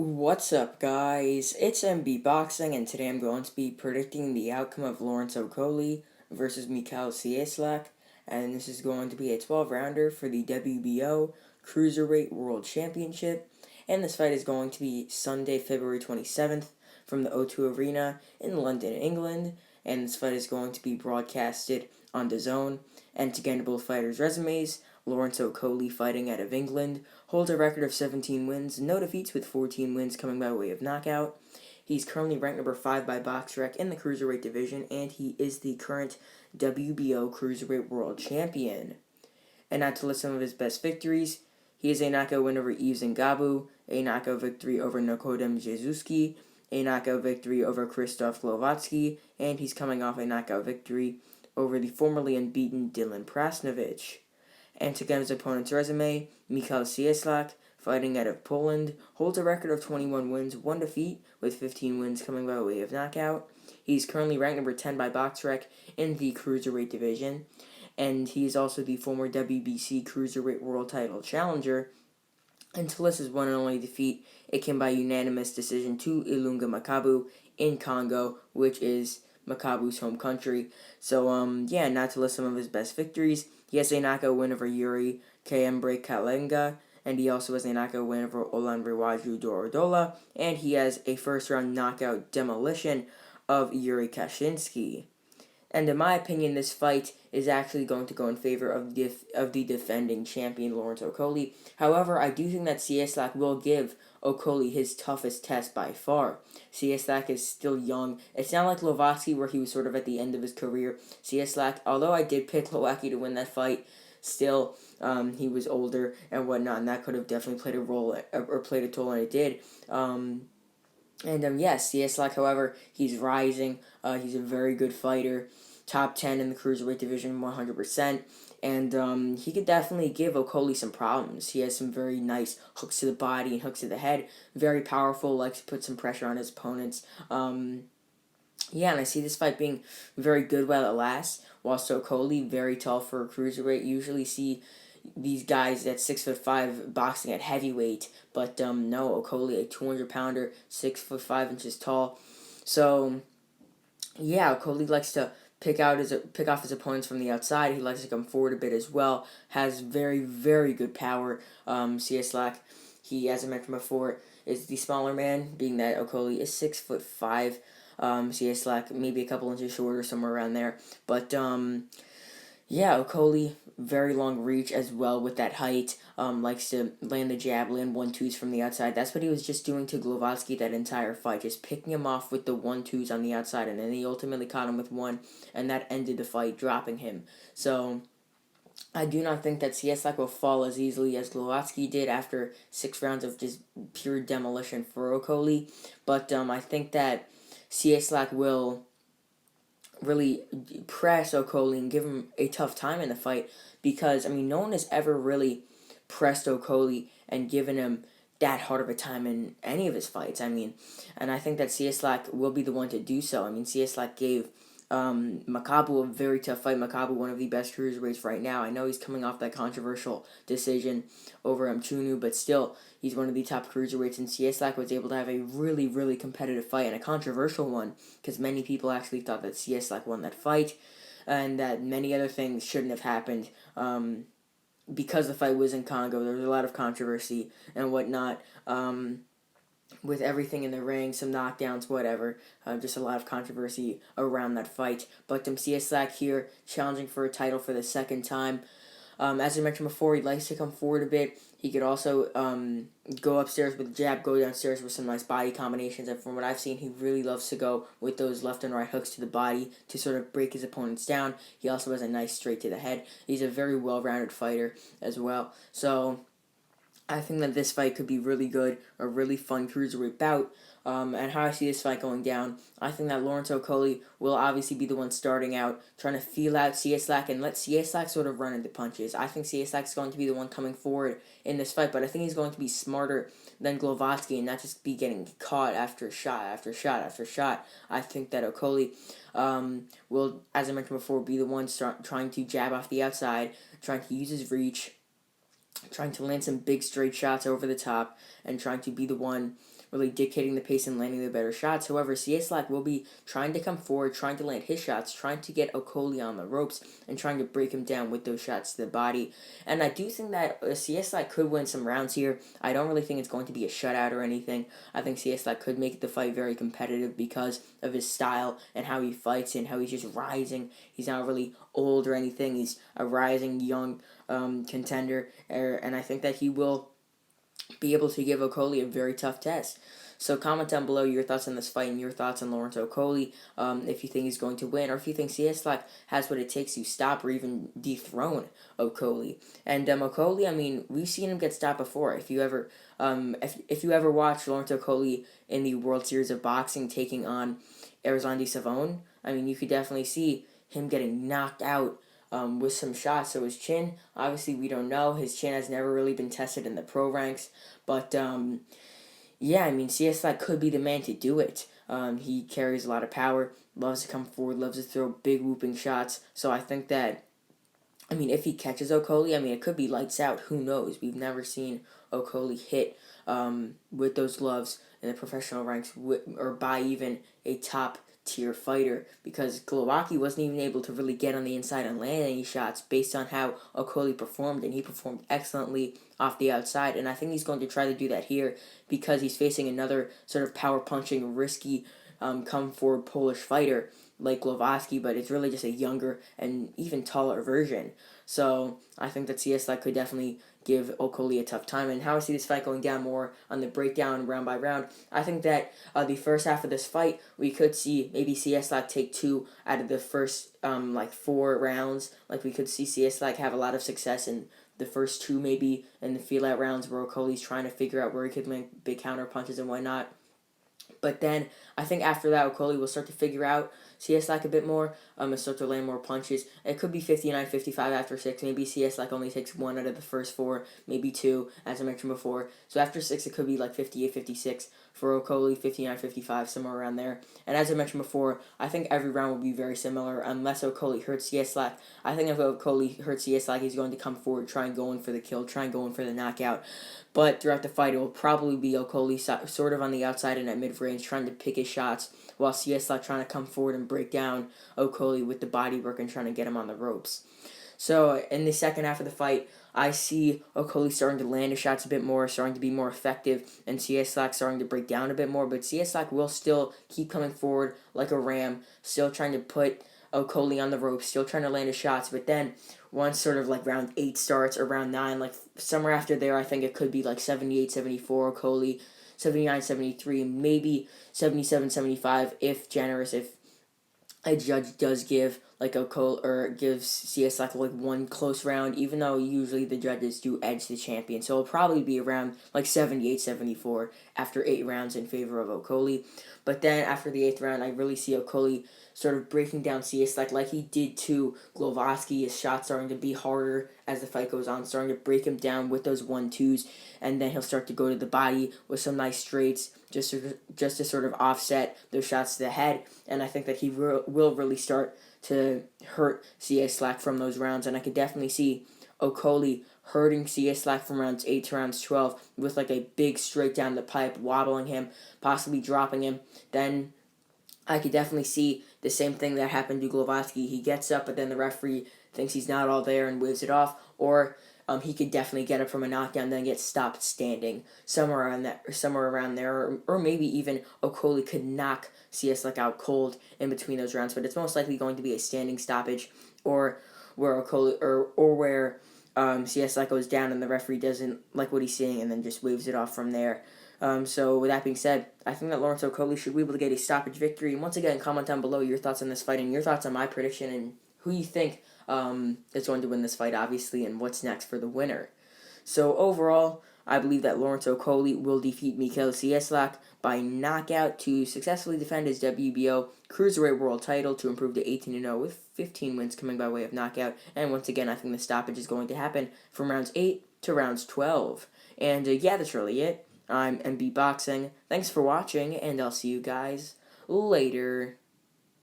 What's up, guys? It's MB Boxing, and today I'm going to be predicting the outcome of Lawrence Okolie versus Michal Cieslak, and this is going to be a 12-rounder for the WBO Cruiserweight World Championship, and this fight is going to be Sunday, February 27th from the O2 Arena in London, England, and this fight is going to be broadcasted on DAZN, and to get into both fighters' resumes, Lawrence Okolie, fighting out of England, holds a record of 17 wins, no defeats, with 14 wins coming by way of knockout. He's currently ranked number 5 by BoxRec in the Cruiserweight division, and he is the current WBO Cruiserweight World Champion. And now to list some of his best victories, he has a knockout win over Yves Ngabu, a knockout victory over Nikodem Jezuski, a knockout victory over Krzysztof Glowatsky, and he's coming off a knockout victory over the formerly unbeaten Dylan Prasnovich. And to get his opponent's resume, Michal Cieslak, fighting out of Poland, holds a record of 21 wins, 1 defeat, with 15 wins coming by way of knockout. He's currently ranked number 10 by BoxRec in the Cruiserweight division, and he is also the former WBC Cruiserweight World Title challenger. And to list his one and only defeat, it came by unanimous decision to Ilunga Makabu in Congo, which is Makabu's home country. So, not to list some of his best victories, he has a knockout win over Yuri Kayembre Kalenga, and he also has a knockout win over Olan Riwaju Dorodola, and he has a first-round knockout demolition of Yuri Kashinsky. And in my opinion, this fight is actually going to go in favor of the defending champion, Lawrence Okolie. However, I do think that Cieslak will give Okolie his toughest test by far. Cieslak is still young. It's not like Glowatsky, where he was sort of at the end of his career. Cieslak, although I did pick Glowatsky to win that fight, still, he was older and whatnot, and that could have definitely played a role, or played a toll, and it did. Yes, Cieslak, however, he's rising. He's a very good fighter. Top 10 in the Cruiserweight division, 100%. And he could definitely give Okolie some problems. He has some very nice hooks to the body and hooks to the head. Very powerful, likes to put some pressure on his opponents. And I see this fight being very good while it lasts. Whilst Okolie, very tall for a Cruiserweight, usually see these guys at 6'5" boxing at heavyweight, but no, Okolie, a 200-pounder, 6'5" tall. So Okolie likes to pick off his opponents from the outside. He likes to come forward a bit as well. Has very, very good power. Cieslak, he, as I mentioned before, is the smaller man, being that Okolie is 6'5". Cieslak maybe a couple inches shorter, somewhere around there. But Okolie, very long reach as well with that height. Likes to land the jab, land 1-2s from the outside. That's what he was just doing to Glowatsky that entire fight, just picking him off with the 1-2s on the outside, and then he ultimately caught him with one, and that ended the fight, dropping him. So I do not think that Cieslak will fall as easily as Glowatsky did after 6 rounds of just pure demolition for Okolie, but I think that Cieslak will really press Okolie and give him a tough time in the fight, because no one has ever really pressed Okolie and given him that hard of a time in any of his fights. And I think that Cieslak will be the one to do so. Cieslak gave Makabu a very tough fight. Makabu, one of the best cruiserweights right now. I know he's coming off that controversial decision over Mchunu, but still, he's one of the top cruiserweights, and Cieslak was able to have a really, really competitive fight, and a controversial one, because many people actually thought that Cieslak won that fight, and that many other things shouldn't have happened. Because the fight was in Congo, there was a lot of controversy and whatnot. With everything in the ring, some knockdowns, whatever. Just a lot of controversy around that fight. But Cieslak here, challenging for a title for the second time. As I mentioned before, he likes to come forward a bit. He could also go upstairs with a jab, go downstairs with some nice body combinations. And from what I've seen, he really loves to go with those left and right hooks to the body to sort of break his opponents down. He also has a nice straight to the head. He's a very well-rounded fighter as well. So I think that this fight could be really good, a really fun cruiserweight bout. And how I see this fight going down, I think that Lawrence Okolie will obviously be the one starting out, trying to feel out Cieslak and let Cieslak sort of run into punches. I think Cieslak's going to be the one coming forward in this fight, but I think he's going to be smarter than Glowatsky and not just be getting caught after shot after shot after shot. I think that Okolie will, as I mentioned before, be the one trying to jab off the outside, trying to use his reach, trying to land some big straight shots over the top and trying to be the one really dictating the pace and landing the better shots. However, Cieslak will be trying to come forward, trying to land his shots, trying to get Okolie on the ropes, and trying to break him down with those shots to the body. And I do think that Cieslak could win some rounds here. I don't really think it's going to be a shutout or anything. I think Cieslak could make the fight very competitive because of his style and how he fights and how he's just rising. He's not really old or anything. He's a rising young contender, and I think that he will be able to give Okolie a very tough test. So comment down below your thoughts on this fight and your thoughts on Lawrence Okolie, if you think he's going to win, or if you think Cieslak has what it takes to stop or even dethrone Okolie. And Okolie, I mean, we've seen him get stopped before. If you ever watch Lawrence Okolie in the World Series of Boxing taking on Arizona Savone, I mean, you could definitely see him getting knocked out with some shots. So his chin, obviously we don't know. His chin has never really been tested in the pro ranks. But yeah, I mean, Cieslak could be the man to do it. He carries a lot of power, loves to come forward, loves to throw big whooping shots. So I think that, I mean, if he catches Okolie, I mean, it could be lights out. Who knows? We've never seen Okolie hit with those gloves in the professional ranks or by even a top tier fighter, because Glowacki wasn't even able to really get on the inside and land any shots based on how Okolie performed, and he performed excellently off the outside. And I think he's going to try to do that here because he's facing another sort of power punching, risky, come forward Polish fighter like Glowacki, but it's really just a younger and even taller version. So I think that Cieslak could definitely give Okolie a tough time. And how I see this fight going down more on the breakdown round by round, I think that the first half of this fight, we could see maybe Cieslak take 2 out of the first 4 rounds. Like we could see Cieslak have a lot of success in the first 2 maybe in the feel-out rounds where Okolie's trying to figure out where he could land big counter punches and whatnot. But then I think after that, Okolie will start to figure out Cieslak a bit more, and start to land more punches. It could be 59-55 after 6. Maybe Cieslak only takes 1 out of the first 4, maybe 2, as I mentioned before. So after 6, it could be like 58-56 for Okolie, 59-55, somewhere around there. And as I mentioned before, I think every round will be very similar unless Okolie hurts Cieslak. I think if Okolie hurts Cieslak, he's going to come forward, try and go in for the kill, try and go in for the knockout. But throughout the fight, it will probably be Okolie sort of on the outside and at mid-range, trying to pick his shots, while Cieslak trying to come forward and break down Okolie with the body work and trying to get him on the ropes. So in the second half of the fight, I see Okolie starting to land his shots a bit more, starting to be more effective, and Cieslak starting to break down a bit more. But Cieslak will still keep coming forward like a ram, still trying to put Okolie on the ropes, still trying to land his shots. But then once sort of like round 8 starts or round 9, like somewhere after there, I think it could be like 78-74 Okolie, 79-73, maybe 77-75 if generous, if a judge does give like Okolie or gives Cieslak like one close round, even though usually the judges do edge the champion. So it'll probably be around like 78-74 after 8 rounds in favor of Okolie. But then after the 8th round, I really see Okolie sort of breaking down Cieslak like he did to Glowacki. His shots starting to be harder as the fight goes on, starting to break him down with those 1-2s, and then he'll start to go to the body with some nice straights just to sort of offset those shots to the head. And I think that he will really start to hurt Cieslak from those rounds, and I could definitely see Okolie hurting Cieslak from rounds 8 to rounds 12 with like a big straight down the pipe, wobbling him, possibly dropping him. Then I could definitely see the same thing that happened to Glowacki. He gets up, but then the referee thinks he's not all there and waves it off, or he could definitely get up from a knockdown, then get stopped standing somewhere around there, or maybe even Okolie could knock Cieslak out cold in between those rounds. But it's most likely going to be a standing stoppage, or where Okolie or where Cieslak goes down and the referee doesn't like what he's seeing and then just waves it off from there. So with that being said, I think that Lawrence Okolie should be able to get a stoppage victory. And once again, comment down below your thoughts on this fight and your thoughts on my prediction and who you think is going to win this fight, obviously, and what's next for the winner. So overall, I believe that Lawrence Okolie will defeat Michal Cieslak by knockout to successfully defend his WBO Cruiserweight World title to improve to 18-0 with 15 wins coming by way of knockout. And once again, I think the stoppage is going to happen from rounds 8 to rounds 12. And yeah, that's really it. I'm MB Boxing. Thanks for watching, and I'll see you guys later.